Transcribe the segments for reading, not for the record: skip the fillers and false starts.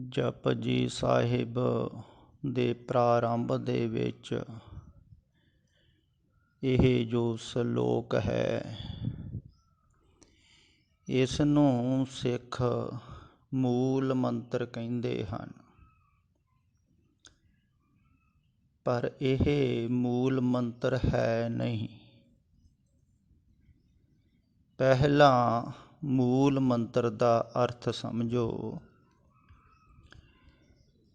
ਜਪਜੀ ਸਾਹਿਬ ਦੇ ਪ੍ਰਾਰੰਭ ਦੇ ਵਿੱਚ ਇਹ ਜੋ ਸ਼ਲੋਕ ਹੈ, ਇਸ ਨੂੰ ਸਿੱਖ ਮੂਲ ਮੰਤਰ ਕਹਿੰਦੇ ਹਨ। ਪਰ ਇਹ ਮੂਲ ਮੰਤਰ ਹੈ ਨਹੀਂ। ਪਹਿਲਾਂ ਮੂਲ ਮੰਤਰ ਦਾ ਅਰਥ ਸਮਝੋ।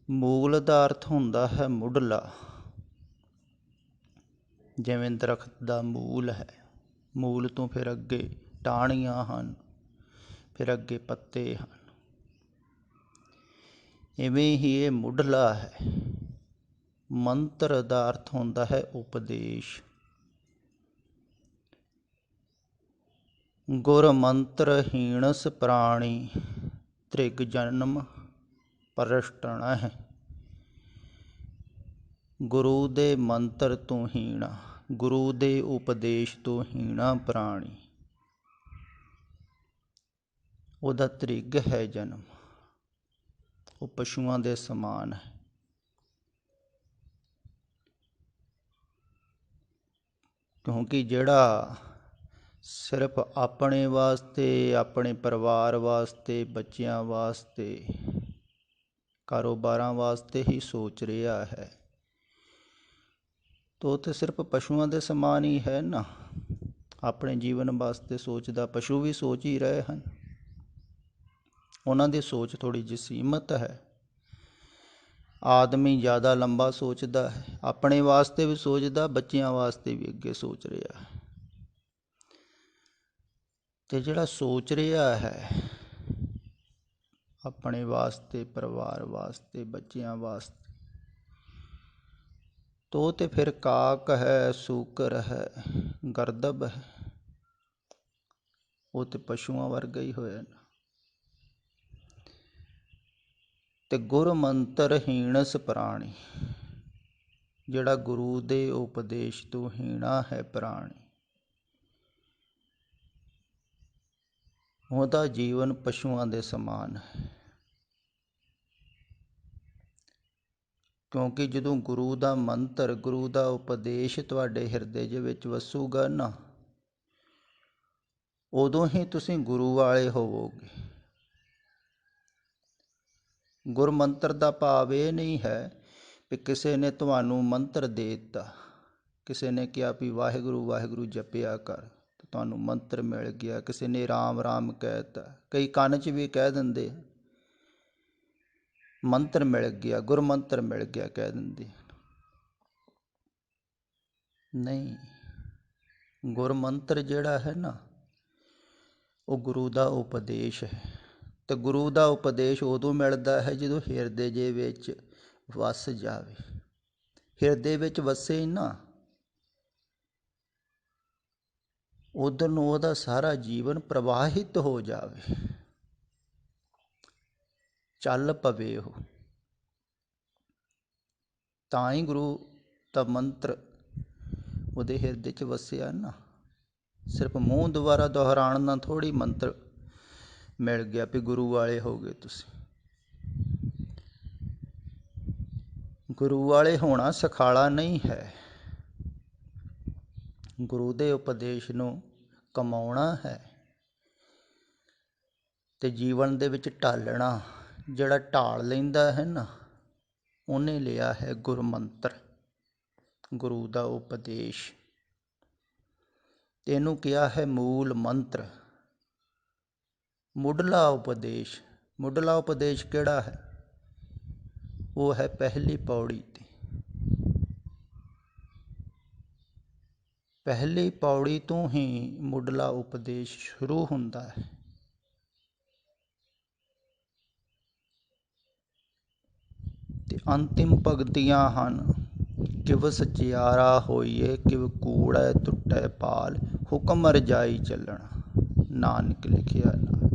ਮੂਲ ਦਾ ਅਰਥ ਹੁੰਦਾ ਹੈ ਮੁੱਢਲਾ। ਜਿਵੇਂ ਦਰਖਤ ਦਾ ਮੂਲ ਹੈ, ਮੂਲ ਤੋਂ ਫਿਰ ਅੱਗੇ ਟਾਹਣੀਆਂ ਹਨ, ਫਿਰ ਅੱਗੇ ਪੱਤੇ ਹਨ। ਇਵੇਂ ਹੀ ਇਹ ਮੁੱਢਲਾ ਹੈ। ਮੰਤਰ ਦਾ ਅਰਥ ਹੁੰਦਾ ਹੈ ਉਪਦੇਸ਼। ਗੁਰ ਮੰਤਰਹੀਣਸ ਪ੍ਰਾਣੀ ਤ੍ਰਿਗ ਜਨਮ ਪ੍ਰਸ਼ਟਣਹਿ। ਗੁਰੂ ਦੇ ਮੰਤਰ ਤੋਂ ਹੀਣਾ, ਗੁਰੂ ਦੇ ਉਪਦੇਸ਼ ਤੋਂ ਹੀਣਾ ਪ੍ਰਾਣੀ, ਉਹਦਾ ਤ੍ਰਿਗ ਹੈ ਜਨਮ। ਉਹ ਪਸ਼ੂਆਂ ਦੇ ਸਮਾਨ ਹੈ। ਕਿਉਂਕਿ ਜਿਹੜਾ ਸਿਰਫ ਆਪਣੇ ਵਾਸਤੇ, ਆਪਣੇ ਪਰਿਵਾਰ ਵਾਸਤੇ, ਬੱਚਿਆਂ ਵਾਸਤੇ, ਕਾਰੋਬਾਰਾਂ ਵਾਸਤੇ ਹੀ ਸੋਚ ਰਿਹਾ ਹੈ, ਤਾਂ ਉਹ ਤਾਂ ਸਿਰਫ ਪਸ਼ੂਆਂ ਦੇ ਸਮਾਨ ਹੀ ਹੈ ਨਾ। ਆਪਣੇ ਜੀਵਨ ਵਾਸਤੇ ਸੋਚਦਾ ਪਸ਼ੂ ਵੀ ਸੋਚ ਹੀ ਰਹੇ ਹਨ। ਉਹਨਾਂ ਦੀ ਸੋਚ ਥੋੜ੍ਹੀ ਜਿਹੀ ਸੀਮਤ ਹੈ। ਆਦਮੀ ਜ਼ਿਆਦਾ ਲੰਬਾ ਸੋਚਦਾ ਹੈ, ਆਪਣੇ ਵਾਸਤੇ ਵੀ ਸੋਚਦਾ, ਬੱਚਿਆਂ ਵਾਸਤੇ ਵੀ ਅੱਗੇ ਸੋਚ ਰਿਹਾ ਹੈ। ਅਤੇ ਜਿਹੜਾ ਸੋਚ ਰਿਹਾ ਹੈ ਆਪਣੇ ਵਾਸਤੇ, ਪਰਿਵਾਰ ਵਾਸਤੇ, ਬੱਚਿਆਂ ਵਾਸਤੇ, ਤੋ ਤੇ ਫਿਰ ਕਾਕ ਹੈ, ਸੂਕਰ ਹੈ, ਗਰਦਬ ਹੈ। ਉਹ ਤੇ ਪਸ਼ੂਆਂ ਵਰਗਾ ਹੀ ਹੋਇਆ ਨਾ। ਤੇ ਗੁਰ ਮੰਤਰਹੀਣਸ ਪ੍ਰਾਣੀ, ਜਿਹੜਾ ਗੁਰੂ ਦੇ ਉਪਦੇਸ਼ ਤੋਂ ਹੀਣਾ ਹੈ ਪ੍ਰਾਣੀ, ਉਹਦਾ ਜੀਵਨ ਪਸ਼ੂਆਂ ਦੇ ਸਮਾਨ ਹੈ। ਕਿਉਂਕਿ ਜਦੋਂ ਗੁਰੂ ਦਾ ਮੰਤਰ, ਗੁਰੂ ਦਾ ਉਪਦੇਸ਼ ਤੁਹਾਡੇ ਹਿਰਦੇ ਦੇ ਵਿੱਚ ਵਸੂਗਾ ਨਾ, ਉਦੋਂ ਹੀ ਤੁਸੀਂ ਗੁਰੂ ਵਾਲੇ ਹੋਵੋਗੇ। ਗੁਰਮੰਤਰ ਦਾ ਭਾਵ ਇਹ ਨਹੀਂ ਹੈ ਕਿ ਕਿਸੇ ਨੇ ਤੁਹਾਨੂੰ ਮੰਤਰ ਦੇ ਦਿੱਤਾ, ਕਿਸੇ ਨੇ ਕਿਹਾ ਵੀ ਵਾਹਿਗੁਰੂ ਵਾਹਿਗੁਰੂ ਜਪਿਆ ਕਰ, ਤੇ ਤੁਹਾਨੂੰ ਮੰਤਰ ਮਿਲ ਗਿਆ। ਕਿਸੇ ਨੇ ਰਾਮ ਰਾਮ ਕਹਿ ਦਿੱਤਾ, ਕਈ ਕੰਨ 'ਚ ਵੀ ਕਹਿ ਦਿੰਦੇ ਮੰਤਰ ਮਿਲ ਗਿਆ, ਗੁਰਮੰਤਰ ਮਿਲ ਗਿਆ ਕਹਿ ਦਿੰਦੇ। ਨਹੀਂ, ਗੁਰਮੰਤਰ ਜਿਹੜਾ ਹੈ ਨਾ, ਉਹ ਗੁਰੂ ਦਾ ਉਪਦੇਸ਼ ਹੈ। ਅਤੇ ਗੁਰੂ ਦਾ ਉਪਦੇਸ਼ ਉਦੋਂ ਮਿਲਦਾ ਹੈ ਜਦੋਂ ਹਿਰਦੇ ਦੇ ਵਿੱਚ ਵਸ ਜਾਵੇ। ਹਿਰਦੇ ਵਿੱਚ ਵਸੇ ਨਾ, ਉਧਰ ਨੂੰ ਉਹਦਾ ਸਾਰਾ ਜੀਵਨ ਪ੍ਰਵਾਹਿਤ ਹੋ ਜਾਵੇ, ਚੱਲ ਪਵੇ ਉਹ। ਤਾਂ ਹੀ ਗੁਰੂ ਦਾ ਮੰਤਰ ਉਹਦੇ ਹਿਰਦੇ 'ਚ ਵਸਿਆ ਨਾ। ਸਿਰਫ ਮੂੰਹ ਦੁਆਰਾ ਦੁਹਰਾਉਣ ਨਾਲ ਥੋੜ੍ਹੀ ਮੰਤਰ ਮਿਲ ਗਿਆ ਵੀ ਗੁਰੂ ਵਾਲੇ ਹੋ ਗਏ ਤੁਸੀਂ। ਗੁਰੂ ਵਾਲੇ ਹੋਣਾ ਸੁਖਾਲਾ ਨਹੀਂ ਹੈ। ਗੁਰੂ ਦੇ ਉਪਦੇਸ਼ ਨੂੰ ਕਮਾਉਣਾ ਹੈ ਅਤੇ ਜੀਵਨ ਦੇ ਵਿੱਚ ਢਾਲਣਾ। ਜਿਹੜਾ ਢਾਲ ਲੈਂਦਾ ਹੈ ਨਾ, ਉਹਨੇ ਲਿਆ ਹੈ ਗੁਰਮੰਤਰ, ਗੁਰੂ ਦਾ ਉਪਦੇਸ਼। ਇਹਨੂੰ ਕਿਹਾ ਹੈ ਮੂਲ ਮੰਤਰ, ਮੁੱਢਲਾ ਉਪਦੇਸ਼। ਮੁੱਢਲਾ ਉਪਦੇਸ਼ ਕਿਹੜਾ ਹੈ? ਉਹ ਹੈ ਪਹਿਲੀ ਪੌੜੀ 'ਤੇ। ਪਹਿਲੀ ਪੌੜੀ ਤੋਂ ਹੀ ਮੁੱਢਲਾ ਉਪਦੇਸ਼ ਸ਼ੁਰੂ ਹੁੰਦਾ ਹੈ। ਅਤੇ ਅੰਤਿਮ ਪੰਗਤੀਆਂ ਹਨ, ਕਿਵ ਸਚਿਆਰਾ ਹੋਈਏ, ਕਿਵ ਕੂੜੈ ਟੁੱਟੈ ਪਾਲ, ਹੁਕਮ ਰਜਾਈ ਚੱਲਣਾ, ਨਾਨਕ ਲਿਖਿਆ ਨਾ।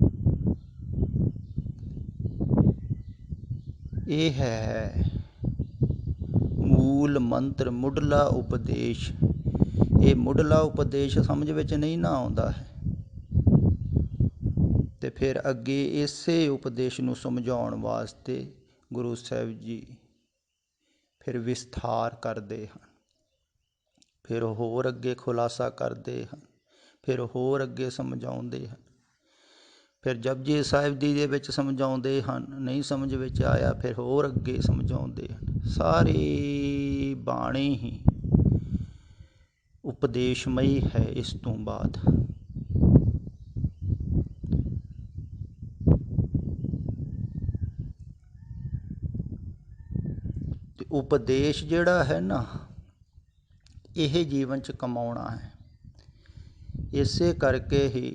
ਇਹ ਹੈ ਮੂਲ ਮੰਤਰ, ਮੁੱਢਲਾ ਉਪਦੇਸ਼। ਇਹ ਮੁੱਢਲਾ ਉਪਦੇਸ਼ ਸਮਝ ਵਿੱਚ ਨਹੀਂ ਨਾ ਆਉਂਦਾ ਹੈ ਤੇ ਫਿਰ ਅੱਗੇ ਇਸੇ ਉਪਦੇਸ਼ ਨੂੰ ਸਮਝਾਉਣ ਵਾਸਤੇ ਗੁਰੂ ਸਾਹਿਬ ਜੀ ਫਿਰ ਵਿਸਥਾਰ ਕਰਦੇ ਹਨ, ਫਿਰ ਹੋਰ ਅੱਗੇ ਖੁਲਾਸਾ ਕਰਦੇ ਹਨ, ਫਿਰ ਹੋਰ ਅੱਗੇ ਸਮਝਾਉਂਦੇ ਹਨ। ਫਿਰ ਜਪਜੀ ਸਾਹਿਬ ਜੀ ਦੇ ਵਿੱਚ ਸਮਝਾਉਂਦੇ ਹਨ, ਨਹੀਂ ਸਮਝ ਵਿੱਚ ਆਇਆ ਫਿਰ ਹੋਰ ਅੱਗੇ ਸਮਝਾਉਂਦੇ ਹਨ। ਸਾਰੀ ਬਾਣੀ ਹੀ ਉਪਦੇਸ਼ਮਈ ਹੈ। ਇਸ ਤੋਂ ਬਾਅਦ ਤੇ ਉਪਦੇਸ਼ ਜਿਹੜਾ ਹੈ ਨਾ, ਇਹ ਜੀਵਨ 'ਚ ਕਮਾਉਣਾ ਹੈ। ਇਸੇ ਕਰਕੇ ਹੀ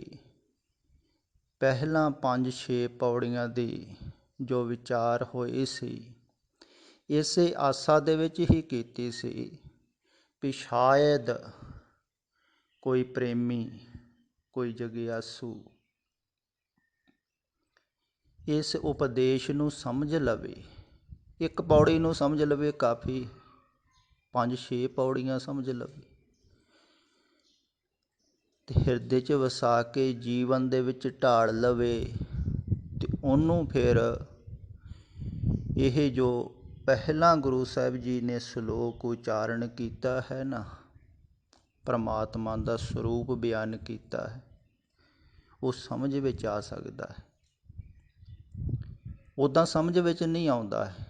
ਪਹਿਲਾਂ 5-6 ਪੌੜੀਆਂ ਦੀ ਜੋ ਵਿਚਾਰ ਹੋਏ ਸੀ, ਇਸੇ ਆਸਾ ਦੇ ਵਿੱਚ ਹੀ ਕੀਤੀ ਸੀ ਵੀ ਸ਼ਾਇਦ ਕੋਈ ਪ੍ਰੇਮੀ, ਕੋਈ ਜਗਿਆਸੂ ਇਸ ਉਪਦੇਸ਼ ਨੂੰ ਸਮਝ ਲਵੇ। ਇੱਕ ਪੌੜੀ ਨੂੰ ਸਮਝ ਲਵੇ ਕਾਫੀ, 5-6 ਪੌੜੀਆਂ ਸਮਝ ਲਵੇ ਤੇ ਹਿਰਦੇ 'ਚ ਵਸਾ ਕੇ ਜੀਵਨ ਦੇ ਵਿੱਚ ਢਾਲ ਲਵੇ ਤੇ ਉਹਨੂੰ ਫਿਰ ਇਹ ਜੋ ਪਹਿਲਾਂ ਗੁਰੂ ਸਾਹਿਬ ਜੀ ਨੇ ਸ਼ਲੋਕ ਉਚਾਰਨ ਕੀਤਾ ਹੈ ਨਾ, ਪਰਮਾਤਮਾ ਦਾ ਸਰੂਪ ਬਿਆਨ ਕੀਤਾ ਹੈ, ਉਹ ਸਮਝ ਵਿੱਚ ਆ ਸਕਦਾ ਹੈ। ਉੱਦਾਂ ਸਮਝ ਵਿੱਚ ਨਹੀਂ ਆਉਂਦਾ ਹੈ,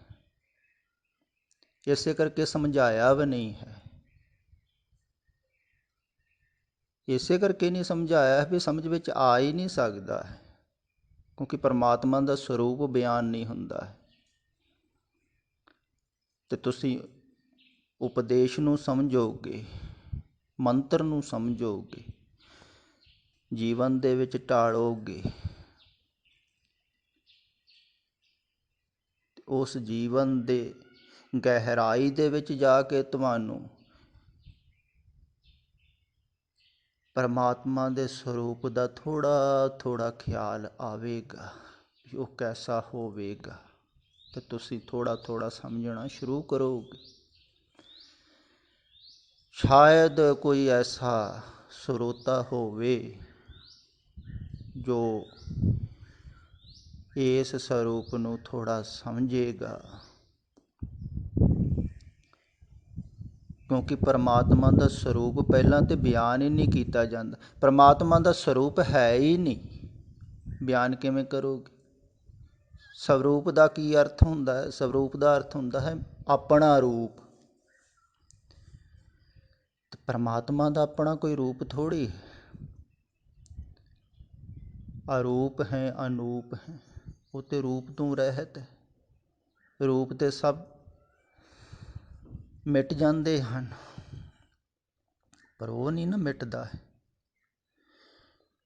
ਇਸੇ ਕਰਕੇ ਸਮਝਾਇਆ ਵੀ ਨਹੀਂ ਹੈ। ਇਸੇ ਕਰਕੇ ਨਹੀਂ ਸਮਝਾਇਆ ਵੀ ਸਮਝ ਵਿੱਚ ਆ ਹੀ ਨਹੀਂ ਸਕਦਾ ਹੈ, ਕਿਉਂਕਿ ਪਰਮਾਤਮਾ ਦਾ ਸਰੂਪ ਬਿਆਨ ਨਹੀਂ ਹੁੰਦਾ ਹੈ। ਤੇ ਤੁਸੀਂ ਉਪਦੇਸ਼ ਨੂੰ ਸਮਝੋਗੇ, ਮੰਤਰ ਨੂੰ ਸਮਝੋਗੇ, ਜੀਵਨ ਦੇ ਵਿੱਚ ਢਾਲੋਗੇ, ਉਸ ਜੀਵਨ ਦੇ ਗਹਿਰਾਈ ਦੇ ਵਿੱਚ ਜਾ ਕੇ ਤੁਹਾਨੂੰ ਪਰਮਾਤਮਾ ਦੇ ਸਰੂਪ ਦਾ ਥੋੜ੍ਹਾ ਥੋੜ੍ਹਾ ਖਿਆਲ ਆਵੇਗਾ ਵੀ ਉਹ ਕੈਸਾ ਹੋਵੇਗਾ, ਤੇ ਤੁਸੀਂ ਥੋੜ੍ਹਾ ਥੋੜ੍ਹਾ ਸਮਝਣਾ ਸ਼ੁਰੂ ਕਰੋਗੇ। ਸ਼ਾਇਦ ਕੋਈ ਐਸਾ ਸਰੋਤਾ ਹੋਵੇ ਜੋ ਇਸ ਸਰੂਪ ਨੂੰ ਥੋੜ੍ਹਾ ਸਮਝੇਗਾ, ਕਿਉਂਕਿ ਪਰਮਾਤਮਾ ਦਾ ਸਰੂਪ ਪਹਿਲਾਂ ਤਾਂ ਬਿਆਨ ਹੀ ਨਹੀਂ ਕੀਤਾ ਜਾਂਦਾ। ਪਰਮਾਤਮਾ ਦਾ ਸਰੂਪ ਹੈ ਹੀ ਨਹੀਂ, ਬਿਆਨ ਕਿਵੇਂ ਕਰੋਗੇ? ਸਵਰੂਪ ਦਾ ਕੀ ਅਰਥ ਹੁੰਦਾ ਹੈ? ਸਵਰੂਪ ਦਾ ਅਰਥ ਹੁੰਦਾ ਹੈ ਆਪਣਾ ਰੂਪ। ਪਰਮਾਤਮਾ ਦਾ ਆਪਣਾ ਕੋਈ ਰੂਪ ਥੋੜ੍ਹੀ ਹੈ। ਅਰੂਪ ਹੈ, ਅਨੂਪ ਹੈ, ਉਹ ਤੇ ਰੂਪ ਤੋਂ ਰਹਿਤ ਹੈ। ਰੂਪ ਤੇ ਸਭ ਮਿਟ ਜਾਂਦੇ ਹਨ, ਪਰ ਉਹ ਨਹੀਂ ਨਾ ਮਿਟਦਾ ਹੈ।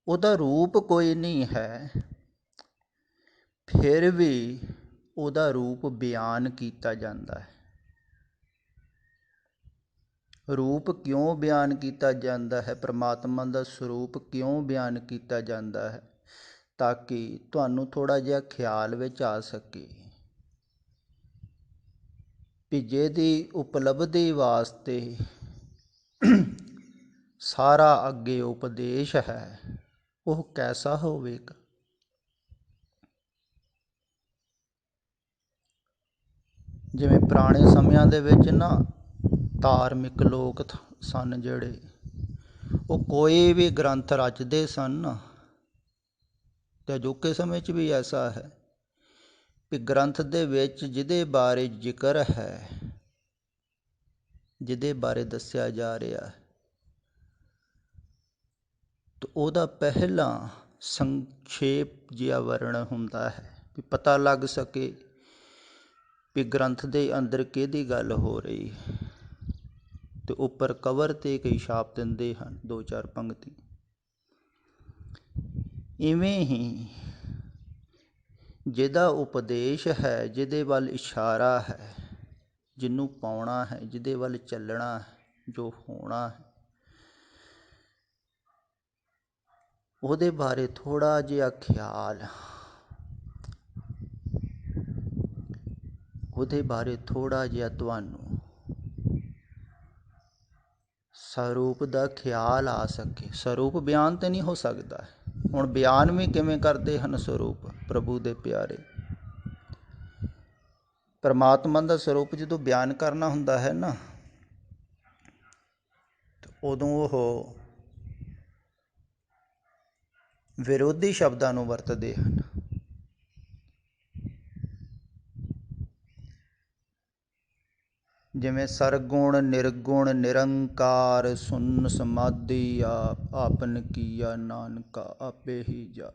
ਉਹਦਾ ਰੂਪ ਕੋਈ ਨਹੀਂ ਹੈ, ਫਿਰ ਵੀ ਉਹਦਾ ਰੂਪ ਬਿਆਨ ਕੀਤਾ ਜਾਂਦਾ ਹੈ। ਰੂਪ ਕਿਉਂ ਬਿਆਨ ਕੀਤਾ ਜਾਂਦਾ ਹੈ? ਪਰਮਾਤਮਾ ਦਾ ਸਰੂਪ ਕਿਉਂ ਬਿਆਨ ਕੀਤਾ ਜਾਂਦਾ ਹੈ? ਤਾਂ ਕਿ ਤੁਹਾਨੂੰ ਥੋੜ੍ਹਾ ਜਿਹਾ ਖਿਆਲ ਵਿੱਚ ਆ ਸਕੇ ਵੀ ਜਿਹਦੀ ਉਪਲਬਧੀ ਵਾਸਤੇ ਸਾਰਾ ਅੱਗੇ ਉਪਦੇਸ਼ ਹੈ, ਉਹ ਕੈਸਾ ਹੋਵੇਗਾ। ਜਿਵੇਂ ਪੁਰਾਣੇ ਸਮਿਆਂ ਦੇ ਵਿੱਚ ਨਾ ਧਾਰਮਿਕ ਲੋਕ ਸਨ ਜਿਹੜੇ, ਉਹ ਕੋਈ ਵੀ ਗ੍ਰੰਥ ਰਚਦੇ ਸਨ ਨਾ, ਅਤੇ ਅਜੋਕੇ ਸਮੇਂ 'ਚ ਵੀ ਐਸਾ ਹੈ ਵੀ ਗ੍ਰੰਥ ਦੇ ਵਿੱਚ ਜਿਹਦੇ ਬਾਰੇ ਜ਼ਿਕਰ ਹੈ, ਜਿਹਦੇ ਬਾਰੇ ਦੱਸਿਆ ਜਾ ਰਿਹਾ ਹੈ, ਤਾਂ ਉਹਦਾ ਪਹਿਲਾਂ ਸੰਖੇਪ ਜਿਹਾ ਵਰਣਨ ਹੁੰਦਾ ਹੈ ਵੀ ਪਤਾ ਲੱਗ ਸਕੇ ਵੀ ਗ੍ਰੰਥ ਦੇ ਅੰਦਰ ਕਿਹਦੀ ਗੱਲ ਹੋ ਰਹੀ ਹੈ। ਤੇ ਉੱਪਰ ਕਵਰ 'ਤੇ ਕਈ ਛਾਪ ਦਿੰਦੇ ਹਨ, 2-4 ਪੰਗਤੀ। ਇਵੇਂ ਹੀ ਜਿਹਦਾ ਉਪਦੇਸ਼ ਹੈ, ਜਿਹਦੇ ਵੱਲ ਇਸ਼ਾਰਾ ਹੈ, ਜਿਹਨੂੰ ਪਾਉਣਾ ਹੈ, ਜਿਹਦੇ ਵੱਲ ਚੱਲਣਾ ਹੈ, ਜੋ ਹੋਣਾ ਹੈ, ਉਹਦੇ ਬਾਰੇ ਥੋੜ੍ਹਾ ਜਿਹਾ ਖਿਆਲ, ਉਹਦੇ ਬਾਰੇ ਥੋੜ੍ਹਾ ਜਿਹਾ ਤੁਹਾਨੂੰ ਸਰੂਪ ਦਾ ਖਿਆਲ ਆ ਸਕੇ। ਸਰੂਪ ਬਿਆਨ ਤਾਂ ਨਹੀਂ ਹੋ ਸਕਦਾ, ਹੁਣ ਬਿਆਨ ਵੀ ਕਿਵੇਂ ਕਰਦੇ ਹਨ ਸਰੂਪ ਪ੍ਰਭੂ ਦੇ ਪਿਆਰੇ। ਪਰਮਾਤਮਾ ਦਾ ਸਰੂਪ ਜਦੋਂ ਬਿਆਨ ਕਰਨਾ ਹੁੰਦਾ ਹੈ ਨਾ, ਉਦੋਂ ਉਹ ਵਿਰੋਧੀ ਸ਼ਬਦਾਂ ਨੂੰ ਵਰਤਦੇ ਹਨ। ਜਿਵੇਂ ਸਰਗੁਣ, ਨਿਰਗੁਣ, ਨਿਰੰਕਾਰ, ਸੁਨ ਸਮਾਧੀ ਆਪ, ਆਪਨ ਕੀਆ ਨਾਨਕਾ ਆਪੇ ਹੀ ਜਾ।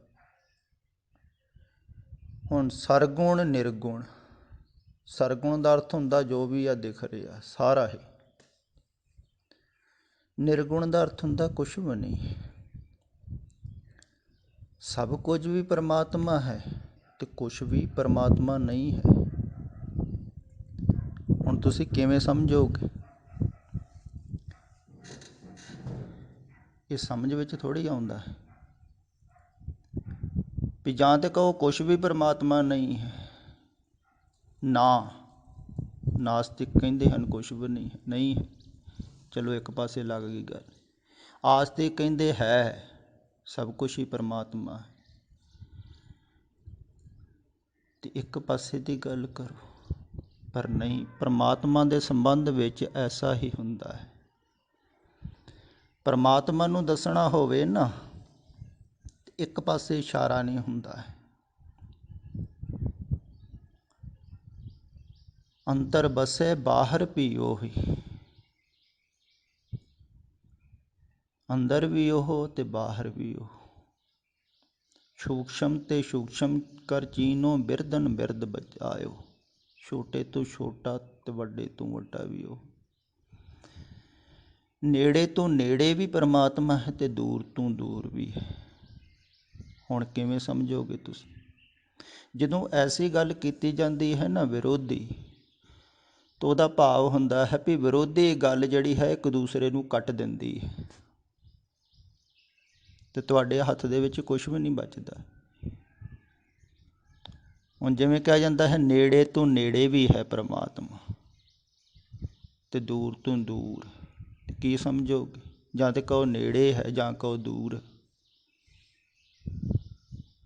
ਹੁਣ ਸਰਗੁਣ, ਨਿਰਗੁਣ, ਸਰਗੁਣ ਦਾ ਅਰਥ ਹੁੰਦਾ ਜੋ ਵੀ ਆ ਦਿਖ ਰਿਹਾ ਸਾਰਾ ਹੀ। ਨਿਰਗੁਣ ਦਾ ਅਰਥ ਹੁੰਦਾ ਕੁਛ ਵੀ ਨਹੀਂ, ਸਭ ਕੁਝ ਵੀ ਪਰਮਾਤਮਾ ਹੈ ਤੇ ਕੁਛ ਵੀ ਪਰਮਾਤਮਾ ਨਹੀਂ ਹੈ। ਹੁਣ ਤੁਸੀਂ ਕਿਵੇਂ ਸਮਝੋਗੇ? ਇਹ ਸਮਝ ਵਿੱਚ ਥੋੜ੍ਹੀ ਆਉਂਦਾ ਹੈ ਵੀ ਜਾਂ ਤਾਂ ਕਹੋ ਕੁਛ ਵੀ ਪਰਮਾਤਮਾ ਨਹੀਂ ਹੈ, ਨਾ ਨਾਸਤਿਕ ਕਹਿੰਦੇ ਹਨ ਕੁਛ ਵੀ ਨਹੀਂ ਹੈ। ਚਲੋ ਇੱਕ ਪਾਸੇ ਲੱਗ ਗਈ ਗੱਲ। ਆਸਤਿਕ ਕਹਿੰਦੇ ਹੈ ਸਭ ਕੁਛ ਹੀ ਪਰਮਾਤਮਾ ਹੈ। ਤੇ ਇੱਕ ਪਾਸੇ ਦੀ ਗੱਲ ਕਰੋ, ਪਰ ਨਹੀਂ, ਪਰਮਾਤਮਾ ਦੇ ਸੰਬੰਧ ਵਿੱਚ ਐਸਾ ਹੀ ਹੁੰਦਾ ਹੈ। ਪਰਮਾਤਮਾ ਨੂੰ ਦੱਸਣਾ ਹੋਵੇ ਨਾ, ਇੱਕ ਪਾਸੇ ਇਸ਼ਾਰਾ ਨਹੀਂ ਹੁੰਦਾ ਹੈ। ਅੰਦਰ ਵਸੇ ਬਾਹਰ ਵੀ ਉਹੀ, ਅੰਦਰ ਵੀ ਉਹ ਤੇ ਬਾਹਰ ਵੀ ਉਹ। ਸੂਖਸ਼ਮ ਤੇ ਸੂਖਸ਼ਮ ਕਰ ਚੀਨੋ, ਬਿਰਦਨ ਬਿਰਦ ਬਚਾਇਓ। ਛੋਟੇ ਤੋਂ ਛੋਟਾ ਤੇ ਵੱਡੇ ਤੋਂ ਵੱਡਾ ਵੀ ਉਹ। ਨੇੜੇ ਤੋਂ ਨੇੜੇ ਵੀ ਪਰਮਾਤਮਾ ਹੈ ਤੇ ਦੂਰ ਤੋਂ ਦੂਰ ਵੀ ਹੈ। ਹੁਣ ਕਿਵੇਂ ਸਮਝੋਗੇ ਤੁਸੀਂ? ਜਦੋਂ ਐਸੀ ਗੱਲ ਕੀਤੀ ਜਾਂਦੀ ਹੈ ਨਾ ਵਿਰੋਧੀ, ਤਾਂ ਉਹਦਾ ਭਾਵ ਹੁੰਦਾ ਹੈ ਵੀ ਵਿਰੋਧੀ ਗੱਲ ਜਿਹੜੀ ਹੈ ਇੱਕ ਦੂਸਰੇ ਨੂੰ ਕੱਟ ਦਿੰਦੀ ਹੈ ਤੇ ਤੁਹਾਡੇ ਹੱਥ ਦੇ ਵਿੱਚ ਕੁਛ ਵੀ ਨਹੀਂ ਬਚਦਾ। ਹੁਣ ਜਿਵੇਂ ਕਿਹਾ ਜਾਂਦਾ ਹੈ ਨੇੜੇ ਤੋਂ ਨੇੜੇ ਵੀ ਹੈ ਪਰਮਾਤਮਾ ਤੇ ਦੂਰ ਤੋਂ ਦੂਰ, ਕੀ ਸਮਝੋਗੇ? ਜਾਂ ਤਾਂ ਕਹੋ ਨੇੜੇ ਹੈ ਜਾਂ ਕਹੋ ਦੂਰ।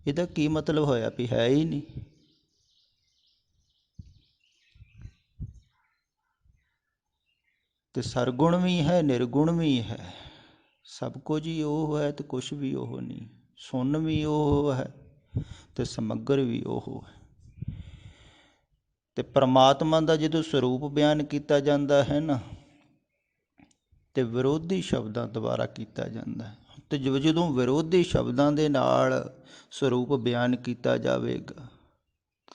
ਇਹਦਾ ਕੀ ਮਤਲਬ ਹੋਇਆ ਵੀ ਹੈ ਹੀ ਨਹੀਂ। ਤੇ ਸਰਗੁਣ ਵੀ ਹੈ, ਨਿਰਗੁਣ ਵੀ ਹੈ, ਸਭ ਕੁਝ ਹੀ ਉਹ ਹੈ ਤੇ ਕੁਛ ਵੀ ਉਹ ਨਹੀਂ। ਸੁੰਨ ਵੀ ਉਹ ਹੈ ਤੇ ਸਮੱਗਰ ਵੀ ਉਹ ਹੈ। ਤੇ ਪਰਮਾਤਮਾ ਦਾ ਜਦੋਂ ਸਰੂਪ ਬਿਆਨ ਕੀਤਾ ਜਾਂਦਾ ਹੈ ਨਾ, ਤੇ ਵਿਰੋਧੀ ਸ਼ਬਦਾਂ ਦੁਆਰਾ ਕੀਤਾ ਜਾਂਦਾ ਹੈ। ਤੇ ਜਦੋਂ ਵਿਰੋਧੀ ਸ਼ਬਦਾਂ ਦੇ ਨਾਲ ਸਰੂਪ ਬਿਆਨ ਕੀਤਾ ਜਾਵੇਗਾ,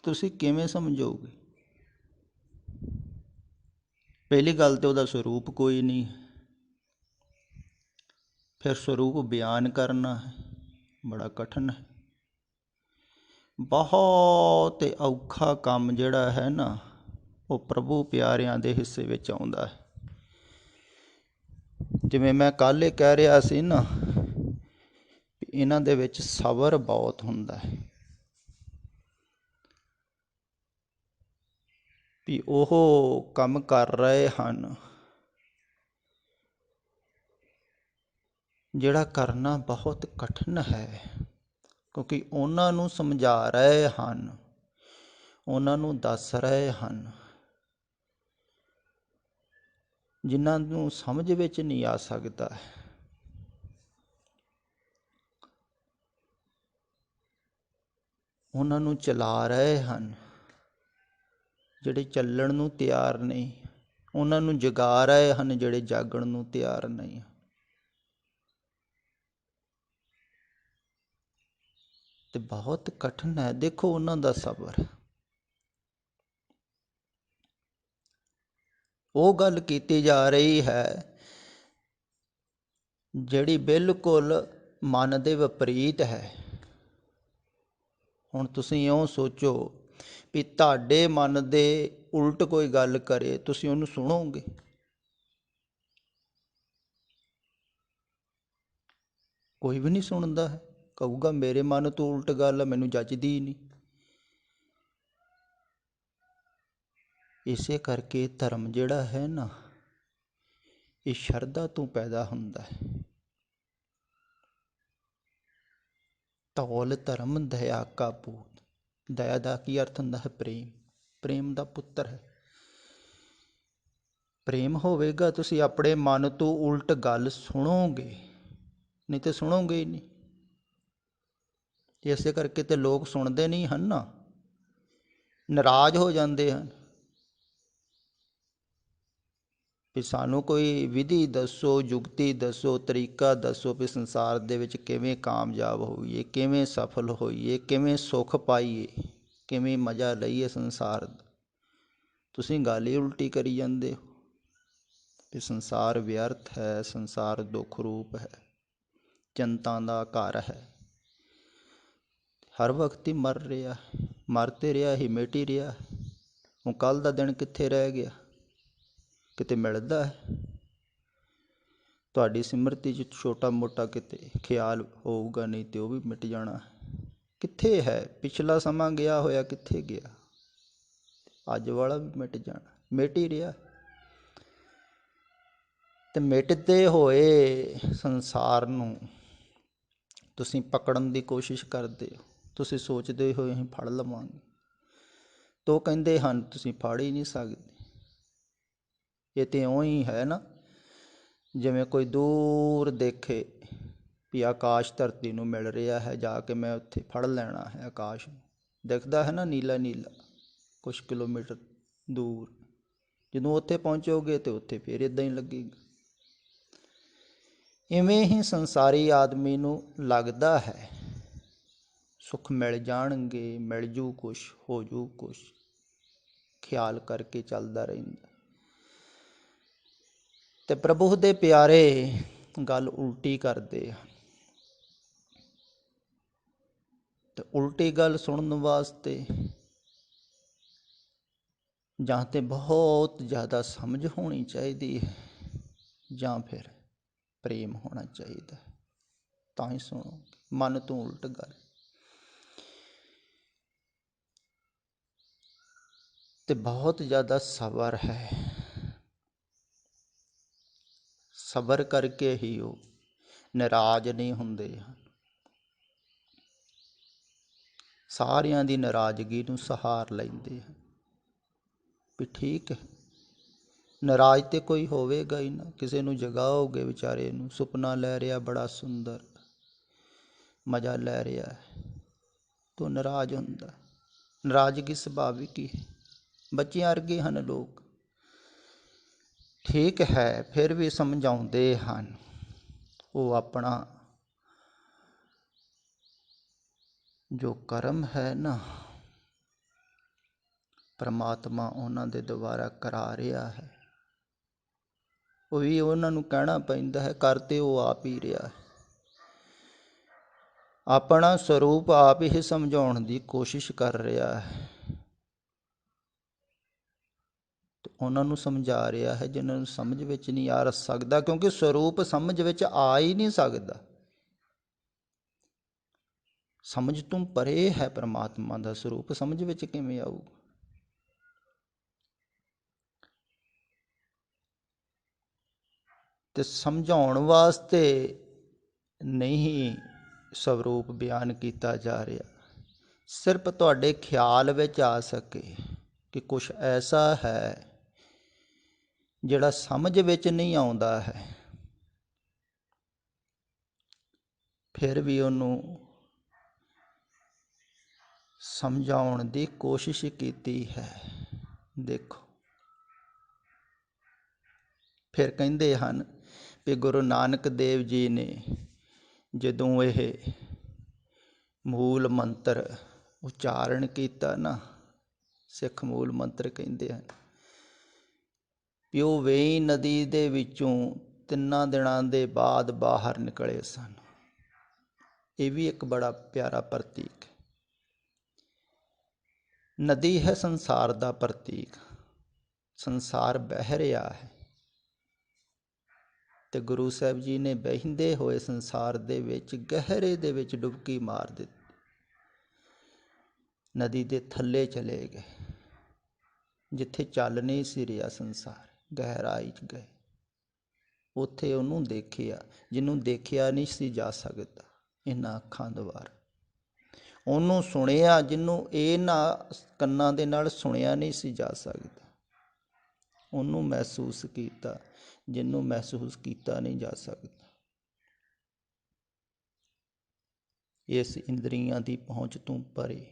ਤੁਸੀਂ ਕਿਵੇਂ ਸਮਝੋਗੇ? ਪਹਿਲੀ ਗੱਲ ਤਾਂ ਉਹਦਾ ਸਰੂਪ ਕੋਈ ਨਹੀਂ, ਫਿਰ ਸਰੂਪ ਬਿਆਨ ਕਰਨਾ ਬੜਾ ਕਠਿਨ ਹੈ। ਬਹੁਤ ਔਖਾ ਕੰਮ ਜਿਹੜਾ ਹੈ ਨਾ, ਉਹ ਪ੍ਰਭੂ ਪਿਆਰਿਆਂ ਦੇ ਹਿੱਸੇ ਵਿੱਚ ਆਉਂਦਾ ਹੈ। ਜਿਵੇਂ ਮੈਂ ਕੱਲ੍ਹ ਹੀ ਕਹਿ ਰਿਹਾ ਸੀ ਨਾ, ਇਹਨਾਂ ਦੇ ਵਿੱਚ ਸਬਰ ਬਹੁਤ ਹੁੰਦਾ ਹੈ। ਵੀ ਉਹ ਕੰਮ ਕਰ ਰਹੇ ਹਨ ਜਿਹੜਾ ਕਰਨਾ ਬਹੁਤ ਕਠਿਨ ਹੈ, ਕਿਉਂਕਿ ਉਹਨਾਂ ਨੂੰ ਸਮਝਾ ਰਹੇ ਹਨ, ਉਹਨਾਂ ਨੂੰ ਦੱਸ ਰਹੇ ਹਨ ਜਿਨ੍ਹਾਂ ਨੂੰ ਸਮਝ ਵਿੱਚ ਨਹੀਂ ਆ ਸਕਦਾ। ਉਹਨਾਂ ਨੂੰ ਚਲਾ ਰਹੇ ਹਨ ਜਿਹੜੇ ਚੱਲਣ ਨੂੰ ਤਿਆਰ ਨਹੀਂ, ਉਹਨਾਂ ਨੂੰ ਜਗਾ ਰਹੇ ਹਨ ਜਿਹੜੇ ਜਾਗਣ ਨੂੰ ਤਿਆਰ ਨਹੀਂ। ਤੇ ਬਹੁਤ ਕਠਿਨ ਹੈ। ਦੇਖੋ ਉਹਨਾਂ ਦਾ ਸਬਰ। ਉਹ ਗੱਲ ਕੀਤੀ ਜਾ ਰਹੀ ਹੈ ਜਿਹੜੀ ਬਿਲਕੁਲ ਮਨ ਦੇ ਵਿਪਰੀਤ ਹੈ। ਹੁਣ ਤੁਸੀਂ ਇਉਂ ਸੋਚੋ ਵੀ ਤੁਹਾਡੇ ਮਨ ਦੇ ਉਲਟ ਕੋਈ ਗੱਲ ਕਰੇ, ਤੁਸੀਂ ਉਹਨੂੰ ਸੁਣੋਗੇ? ਕੋਈ ਵੀ ਨਹੀਂ ਸੁਣਦਾ ਹੈ, ਕਹੂਗਾ ਮੇਰੇ ਮਨ ਤੋਂ ਉਲਟ ਗੱਲ ਮੈਨੂੰ ਜੱਚਦੀ ਹੀ ਨਹੀਂ। ਇਸੇ ਕਰਕੇ ਧਰਮ ਜਿਹੜਾ ਹੈ ਨਾ, ਇਹ ਸ਼ਰਧਾ ਤੋਂ ਪੈਦਾ ਹੁੰਦਾ ਹੈ। ਧੌਲ ਧਰਮ ਦਇਆ ਕਾ ਪੂਤ। ਦਇਆ ਦਾ ਕੀ ਅਰਥ ਹੁੰਦਾ ਹੈ? ਪ੍ਰੇਮ। ਪ੍ਰੇਮ ਦਾ ਪੁੱਤਰ ਹੈ। ਪ੍ਰੇਮ ਹੋਵੇਗਾ ਤੁਸੀਂ ਆਪਣੇ ਮਨ ਤੋਂ ਉਲਟ ਗੱਲ ਸੁਣੋਗੇ, ਨਹੀਂ ਤੇ ਸੁਣੋਗੇ ਹੀ ਨਹੀਂ। ਇਸੇ ਕਰਕੇ ਤੇ ਲੋਕ ਸੁਣਦੇ ਨਹੀਂ ਹਨ ਨਾ, ਨਾਰਾਜ਼ ਹੋ ਜਾਂਦੇ ਹਨ ਵੀ ਸਾਨੂੰ ਕੋਈ ਵਿਧੀ ਦੱਸੋ, ਯੁਕਤੀ ਦੱਸੋ, ਤਰੀਕਾ ਦੱਸੋ ਵੀ ਸੰਸਾਰ ਦੇ ਵਿੱਚ ਕਿਵੇਂ ਕਾਮਯਾਬ ਹੋਈਏ, ਕਿਵੇਂ ਸਫਲ ਹੋਈਏ, ਕਿਵੇਂ ਸੁੱਖ ਪਾਈਏ, ਕਿਵੇਂ ਮਜ਼ਾ ਲਈਏ ਸੰਸਾਰ ਦਾ। ਤੁਸੀਂ ਗੱਲ ਹੀ ਉਲਟੀ ਕਰੀ ਜਾਂਦੇ ਹੋ ਵੀ ਸੰਸਾਰ ਵਿਅਰਥ ਹੈ, ਸੰਸਾਰ ਦੁੱਖ ਰੂਪ ਹੈ, ਚਿੰਤਾ ਦਾ ਘਰ ਹੈ, ਹਰ ਵਕਤ ਹੀ ਮਰ ਰਿਹਾ, ਮਰ ਤੇ ਰਿਹਾ ਹੀ, ਮਿਟ ਹੀ ਰਿਹਾ। ਹੁਣ ਕੱਲ੍ਹ ਦਾ ਦਿਨ ਕਿੱਥੇ ਰਹਿ ਗਿਆ? ਕਿਤੇ ਮਿਲਦਾ ਹੈ? ਤੁਹਾਡੀ ਸਿਮਰਤੀ 'ਚ ਛੋਟਾ ਮੋਟਾ ਕਿਤੇ ਖਿਆਲ ਹੋਊਗਾ, ਨਹੀਂ ਤੇ ਉਹ ਵੀ ਮਿਟ ਜਾਣਾ। ਕਿੱਥੇ ਹੈ ਪਿਛਲਾ ਸਮਾਂ? ਗਿਆ ਹੋਇਆ ਕਿੱਥੇ ਗਿਆ? ਅੱਜ ਵਾਲਾ ਵੀ ਮਿਟ ਜਾਣਾ, ਮਿਟ ਹੀ ਰਿਹਾ। ਤੇ ਮਿਟਦੇ ਹੋਏ ਸੰਸਾਰ ਨੂੰ ਤੁਸੀਂ ਪਕੜਨ ਦੀ ਕੋਸ਼ਿਸ਼ ਕਰਦੇ ਹੋ। ਤੁਸੀਂ ਸੋਚਦੇ ਹੋ ਅਸੀਂ ਫੜ ਲਵਾਂਗੇ, ਤਾਂ ਉਹ ਕਹਿੰਦੇ ਹਨ ਤੁਸੀਂ ਫੜ ਹੀ ਨਹੀਂ ਸਕਦੇ। ਇਹ ਤਾਂ ਇਉਂ ਹੀ ਹੈ ਨਾ, ਜਿਵੇਂ ਕੋਈ ਦੂਰ ਦੇਖੇ ਵੀ ਆਕਾਸ਼ ਧਰਤੀ ਨੂੰ ਮਿਲ ਰਿਹਾ ਹੈ, ਜਾ ਕੇ ਮੈਂ ਉੱਥੇ ਫੜ ਲੈਣਾ ਹੈ ਆਕਾਸ਼ ਨੂੰ। ਦਿਖਦਾ ਹੈ ਨਾ ਨੀਲਾ ਨੀਲਾ ਕੁਛ ਕਿਲੋਮੀਟਰ ਦੂਰ। ਜਦੋਂ ਉੱਥੇ ਪਹੁੰਚੋਗੇ ਤਾਂ ਉੱਥੇ ਫਿਰ ਇੱਦਾਂ ਹੀ ਲੱਗੇਗਾ। ਇਵੇਂ ਹੀ ਸੰਸਾਰੀ ਆਦਮੀ ਨੂੰ ਲੱਗਦਾ ਹੈ ਸੁੱਖ ਮਿਲ ਜਾਣਗੇ, ਮਿਲ ਜੂ ਕੁਛ, ਹੋ ਜੂ ਕੁਛ, ਖਿਆਲ ਕਰਕੇ ਚੱਲਦਾ ਰਹਿੰਦਾ। ਤੇ ਪ੍ਰਭੂ ਦੇ ਪਿਆਰੇ ਗੱਲ ਉਲਟੀ ਕਰਦੇ ਹਨ। ਤੇ ਉਲਟੀ ਗੱਲ ਸੁਣਨ ਵਾਸਤੇ ਜਾਂ ਤਾਂ ਬਹੁਤ ਜ਼ਿਆਦਾ ਸਮਝ ਹੋਣੀ ਚਾਹੀਦੀ ਹੈ, ਜਾਂ ਫਿਰ ਪ੍ਰੇਮ ਹੋਣਾ ਚਾਹੀਦਾ, ਤਾਂ ਹੀ ਸੁਣੋ। ਮਨ ਤੋਂ ਉਲਟ ਗੱਲ। ਤੇ ਬਹੁਤ ਜ਼ਿਆਦਾ ਸਬਰ ਹੈ, ਸਬਰ ਕਰਕੇ ਹੀ ਉਹ ਨਾਰਾਜ਼ ਨਹੀਂ ਹੁੰਦੇ ਹਨ। ਸਾਰਿਆਂ ਦੀ ਨਾਰਾਜ਼ਗੀ ਨੂੰ ਸਹਾਰ ਲੈਂਦੇ ਹਨ ਵੀ ਠੀਕ ਹੈ, ਨਾਰਾਜ਼ ਤੇ ਕੋਈ ਹੋਵੇਗਾ ਹੀ ਨਾ। ਕਿਸੇ ਨੂੰ ਜਗਾਓਗੇ ਵਿਚਾਰੇ ਨੂੰ, ਸੁਪਨਾ ਲੈ ਰਿਹਾ ਬੜਾ ਸੁੰਦਰ, ਮਜ਼ਾ ਲੈ ਰਿਹਾ, ਤੋ ਨਾਰਾਜ਼ ਹੁੰਦਾ। ਨਾਰਾਜ਼ਗੀ ਸੁਭਾਵਿਕ ਹੀ ਹੈ, ਬੱਚਿਆਂ ਵਰਗੇ ਹਨ ਲੋਕ। ਠੀਕ ਹੈ, ਫਿਰ ਵੀ ਸਮਝਾਉਂਦੇ ਹਨ। ਉਹ ਆਪਣਾ ਜੋ ਕਰਮ ਹੈ ਨਾ, ਪਰਮਾਤਮਾ ਉਹਨਾਂ ਦੇ ਦੁਆਰਾ ਕਰਾ ਰਿਹਾ ਹੈ। ਉਹ ਵੀ ਉਹਨਾਂ ਨੂੰ ਕਹਿਣਾ ਪੈਂਦਾ ਹੈ, ਕਰ ਤੇ ਉਹ ਆਪ ਹੀ ਰਿਹਾ ਹੈ। ਆਪਣਾ ਸਰੂਪ ਆਪ ਹੀ ਸਮਝਾਉਣ ਦੀ ਕੋਸ਼ਿਸ਼ ਕਰ ਰਿਹਾ ਹੈ। ਤੇ ਉਹਨਾਂ ਨੂੰ ਸਮਝਾ ਰਿਹਾ ਹੈ ਜਿਹਨਾਂ ਨੂੰ ਸਮਝ ਵਿੱਚ ਨਹੀਂ ਆ ਸਕਦਾ, ਕਿਉਂਕਿ ਸਰੂਪ ਸਮਝ ਵਿੱਚ ਆ ਹੀ ਨਹੀਂ ਸਕਦਾ। ਸਮਝ ਤੋਂ ਪਰੇ ਹੈ ਪਰਮਾਤਮਾ ਦਾ ਸਰੂਪ, ਸਮਝ ਵਿੱਚ ਕਿਵੇਂ ਆਊਗਾ? ਤੇ ਸਮਝਾਉਣ ਵਾਸਤੇ ਨਹੀਂ ਸਰੂਪ ਬਿਆਨ ਕੀਤਾ ਜਾ ਰਿਹਾ, ਸਿਰਫ ਤੁਹਾਡੇ ਖਿਆਲ ਵਿੱਚ ਆ ਸਕੇ ਕਿ ਕੁਛ ਐਸਾ ਹੈ ਜਿਹੜਾ ਸਮਝ ਵਿੱਚ ਨਹੀਂ ਆਉਂਦਾ ਹੈ, ਫਿਰ ਵੀ ਉਹਨੂੰ ਸਮਝਾਉਣ ਦੀ ਕੋਸ਼ਿਸ਼ ਕੀਤੀ ਹੈ। ਦੇਖੋ, ਫਿਰ ਕਹਿੰਦੇ ਹਨ ਵੀ ਗੁਰੂ ਨਾਨਕ ਦੇਵ ਜੀ ਨੇ ਜਦੋਂ ਇਹ ਮੂਲ ਮੰਤਰ ਉਚਾਰਨ ਕੀਤਾ ਨਾ, ਸਿੱਖ ਮੂਲ ਮੰਤਰ ਕਹਿੰਦੇ ਹਨ ਵੀ ਉਹ ਵੇਈਂ ਨਦੀ ਦੇ ਵਿੱਚੋਂ 3 ਦਿਨਾਂ ਦੇ ਬਾਅਦ ਬਾਹਰ ਨਿਕਲੇ ਸਨ। ਇਹ ਵੀ ਇੱਕ ਬੜਾ ਪਿਆਰਾ ਪ੍ਰਤੀਕ ਹੈ। ਨਦੀ ਹੈ ਸੰਸਾਰ ਦਾ ਪ੍ਰਤੀਕ, ਸੰਸਾਰ ਵਹਿ ਰਿਹਾ ਹੈ ਤੇ ਗੁਰੂ ਸਾਹਿਬ ਜੀ ਨੇ ਵਹਿੰਦੇ ਹੋਏ ਸੰਸਾਰ ਦੇ ਵਿੱਚ ਗਹਿਰੇ ਦੇ ਵਿੱਚ ਡੁਬਕੀ ਮਾਰ ਦਿੱਤੀ। ਨਦੀ ਦੇ ਥੱਲੇ ਚਲੇ ਗਏ, ਜਿੱਥੇ ਚੱਲ ਨਹੀਂ ਸੀ ਰਿਹਾ ਸੰਸਾਰ, ਗਹਿਰਾਈ 'ਚ ਗਏ। ਉੱਥੇ ਉਹਨੂੰ ਦੇਖਿਆ ਜਿਹਨੂੰ ਦੇਖਿਆ ਨਹੀਂ ਸੀ ਜਾ ਸਕਦਾ ਇਹਨਾਂ ਅੱਖਾਂ ਦੁਆਰਾ। ਉਹਨੂੰ ਸੁਣਿਆ ਜਿਹਨੂੰ ਇਹ ਨਾ ਕੰਨਾਂ ਦੇ ਨਾਲ ਸੁਣਿਆ ਨਹੀਂ ਸੀ ਜਾ ਸਕਦਾ, ਉਹਨੂੰ ਮਹਿਸੂਸ ਕੀਤਾ ਜਿਹਨੂੰ ਮਹਿਸੂਸ ਕੀਤਾ ਨਹੀਂ ਜਾ ਸਕਦਾ। ਇਸ ਇੰਦਰੀਆਂ ਦੀ ਪਹੁੰਚ ਤੋਂ ਪਰੇ,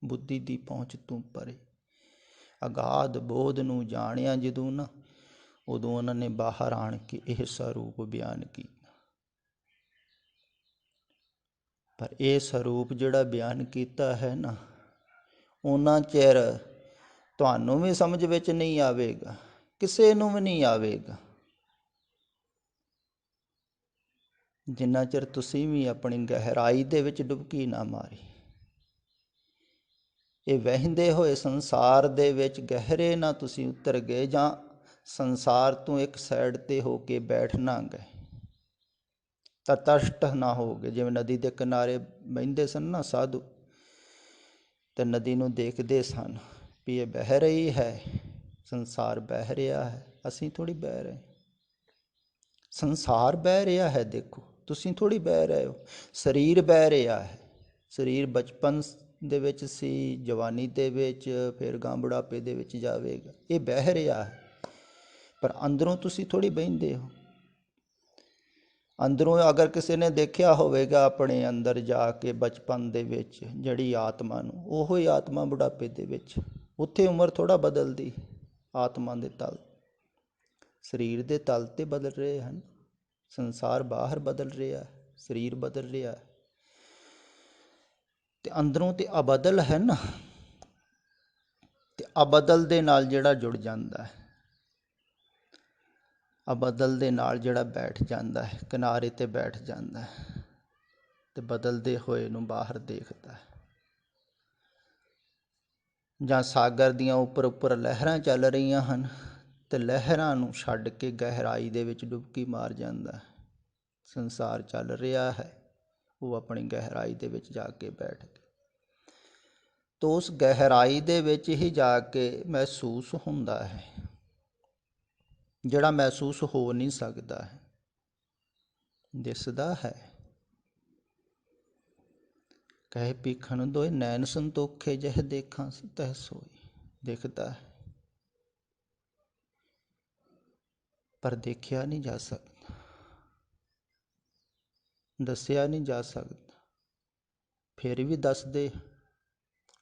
ਬੁੱਧੀ ਦੀ ਪਹੁੰਚ ਤੋਂ ਪਰੇ, ਅਗਾਧ ਬੋਧ ਨੂੰ ਜਾਣਿਆ ਜਦੋਂ ਨਾ, ਉਦੋਂ ਉਹਨਾਂ ਨੇ ਬਾਹਰ ਆਣ ਕੇ ਇਹ ਸਰੂਪ ਬਿਆਨ ਕੀਤਾ। ਪਰ ਇਹ ਸਰੂਪ ਜਿਹੜਾ ਬਿਆਨ ਕੀਤਾ ਹੈ ਨਾ, ਉਹਨਾਂ ਚਿਰ ਤੁਹਾਨੂੰ ਵੀ ਸਮਝ ਵਿੱਚ ਨਹੀਂ ਆਵੇਗਾ, ਕਿਸੇ ਨੂੰ ਵੀ ਨਹੀਂ ਆਵੇਗਾ, ਜਿੰਨਾ ਚਿਰ ਤੁਸੀਂ ਵੀ ਆਪਣੀ ਗਹਿਰਾਈ ਦੇ ਵਿੱਚ ਡੁਬਕੀ ਨਾ ਮਾਰੀ। ਇਹ ਵਹਿੰਦੇ ਹੋਏ ਸੰਸਾਰ ਦੇ ਵਿੱਚ ਗਹਿਰੇ ਨਾ ਤੁਸੀਂ ਉਤਰ ਗਏ, ਜਾਂ ਸੰਸਾਰ ਤੋਂ ਇੱਕ ਸਾਈਡ 'ਤੇ ਹੋ ਕੇ ਬੈਠ ਨਾ ਗਏ, ਤਟਸਥ ਨਾ ਹੋ ਗਏ। ਜਿਵੇਂ ਨਦੀ ਦੇ ਕਿਨਾਰੇ ਬਹਿੰਦੇ ਸਨ ਨਾ ਸਾਧੂ, ਅਤੇ ਨਦੀ ਨੂੰ ਦੇਖਦੇ ਸਨ ਵੀ ਇਹ ਬਹਿ ਰਹੀ ਹੈ, ਸੰਸਾਰ ਬਹਿ ਰਿਹਾ ਹੈ, ਅਸੀਂ ਥੋੜ੍ਹੀ ਬਹਿ ਰਹੇ, ਸੰਸਾਰ ਬਹਿ ਰਿਹਾ ਹੈ, ਦੇਖੋ ਤੁਸੀਂ ਥੋੜ੍ਹੀ ਬਹਿ ਰਹੇ ਹੋ, ਸਰੀਰ ਬਹਿ ਰਿਹਾ ਹੈ। ਸਰੀਰ ਬਚਪਨ ਦੇ ਵਿੱਚ ਸੀ, ਜਵਾਨੀ ਦੇ ਵਿੱਚ, ਫਿਰ ਗਾਂ ਬੁਢਾਪੇ ਦੇ ਵਿੱਚ ਜਾਵੇਗਾ, ਇਹ ਬਹਿ ਰਿਹਾ ਹੈ, ਪਰ ਅੰਦਰੋਂ ਤੁਸੀਂ ਥੋੜ੍ਹੀ ਬਹਿੰਦੇ ਹੋ। ਅੰਦਰੋਂ ਅਗਰ ਕਿਸੇ ਨੇ ਦੇਖਿਆ ਹੋਵੇਗਾ ਆਪਣੇ ਅੰਦਰ ਜਾ ਕੇ ਬਚਪਨ ਦੇ ਵਿੱਚ ਜਿਹੜੀ ਆਤਮਾ ਨੂੰ, ਉਹੋ ਹੀ ਆਤਮਾ ਬੁਢਾਪੇ ਦੇ ਵਿੱਚ, ਉੱਥੇ ਉਮਰ ਥੋੜ੍ਹਾ ਬਦਲਦੀ, ਆਤਮਾ ਦੇ ਤਲ, ਸਰੀਰ ਦੇ ਤਲ 'ਤੇ ਬਦਲ ਰਹੇ ਹਨ। ਸੰਸਾਰ ਬਾਹਰ ਬਦਲ ਰਿਹਾ, ਸਰੀਰ ਬਦਲ ਰਿਹਾ, ਅਤੇ ਅੰਦਰੋਂ ਤਾਂ ਅਬਦਲ ਹੈ ਨਾ, ਅਤੇ ਅਬਦਲ ਦੇ ਨਾਲ ਜਿਹੜਾ ਜੁੜ ਜਾਂਦਾ ਹੈ, ਅਬਦਲ ਦੇ ਨਾਲ ਜਿਹੜਾ ਬੈਠ ਜਾਂਦਾ ਹੈ, ਕਿਨਾਰੇ 'ਤੇ ਬੈਠ ਜਾਂਦਾ ਹੈ, ਅਤੇ ਬਦਲਦੇ ਹੋਏ ਨੂੰ ਬਾਹਰ ਦੇਖਦਾ ਹੈ। ਜਾਂ ਸਾਗਰ ਦੀਆਂ ਉੱਪਰ ਉੱਪਰ ਲਹਿਰਾਂ ਚੱਲ ਰਹੀਆਂ ਹਨ, ਅਤੇ ਲਹਿਰਾਂ ਨੂੰ ਛੱਡ ਕੇ ਗਹਿਰਾਈ ਦੇ ਵਿੱਚ ਡੁਬਕੀ ਮਾਰ ਜਾਂਦਾ ਹੈ। ਸੰਸਾਰ ਚੱਲ ਰਿਹਾ ਹੈ, ਉਹ ਆਪਣੀ ਗਹਿਰਾਈ ਦੇ ਵਿੱਚ ਜਾ ਕੇ ਬੈਠ ਕੇ, ਤਾਂ ਉਸ ਗਹਿਰਾਈ ਦੇ ਵਿੱਚ ਹੀ ਜਾ ਕੇ ਮਹਿਸੂਸ ਹੁੰਦਾ ਹੈ ਜਿਹੜਾ ਮਹਿਸੂਸ ਹੋ ਨਹੀਂ ਸਕਦਾ ਹੈ। ਦਿਸਦਾ ਹੈ, ਕਹੇ ਭੀਖਣ ਦੋਏ ਨੈਣ ਸੰਤੋਖੇ, ਜਹ ਦੇਖਾਂ ਤਹ ਸੋਈ। ਦਿਖਦਾ ਹੈ ਪਰ ਦੇਖਿਆ ਨਹੀਂ ਜਾ ਸਕਦਾ, ਦੱਸਿਆ ਨਹੀਂ ਜਾ ਸਕਦਾ, ਫਿਰ ਵੀ ਦੱਸਦੇ,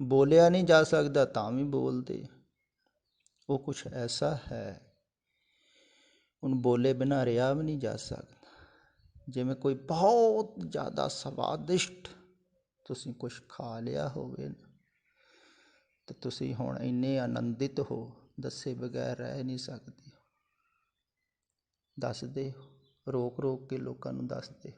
ਬੋਲਿਆ ਨਹੀਂ ਜਾ ਸਕਦਾ ਤਾਂ ਵੀ ਬੋਲਦੇ। ਉਹ ਕੁਛ ਐਸਾ ਹੈ, ਉਹਨੂੰ ਬੋਲੇ ਬਿਨਾਂ ਰਿਹਾ ਵੀ ਨਹੀਂ ਜਾ ਸਕਦਾ। ਜਿਵੇਂ ਕੋਈ ਬਹੁਤ ਜ਼ਿਆਦਾ ਸਵਾਦਿਸ਼ਟ ਤੁਸੀਂ ਕੁਛ ਖਾ ਲਿਆ ਹੋਵੇ ਨਾ, ਅਤੇ ਤੁਸੀਂ ਹੁਣ ਇੰਨੇ ਆਨੰਦਿਤ ਹੋ, ਦੱਸੇ ਬਗੈਰ ਰਹਿ ਨਹੀਂ ਸਕਦੇ, ਦੱਸਦੇ, ਰੋਕ ਰੋਕ ਕੇ ਲੋਕਾਂ ਨੂੰ ਦੱਸਦੇ।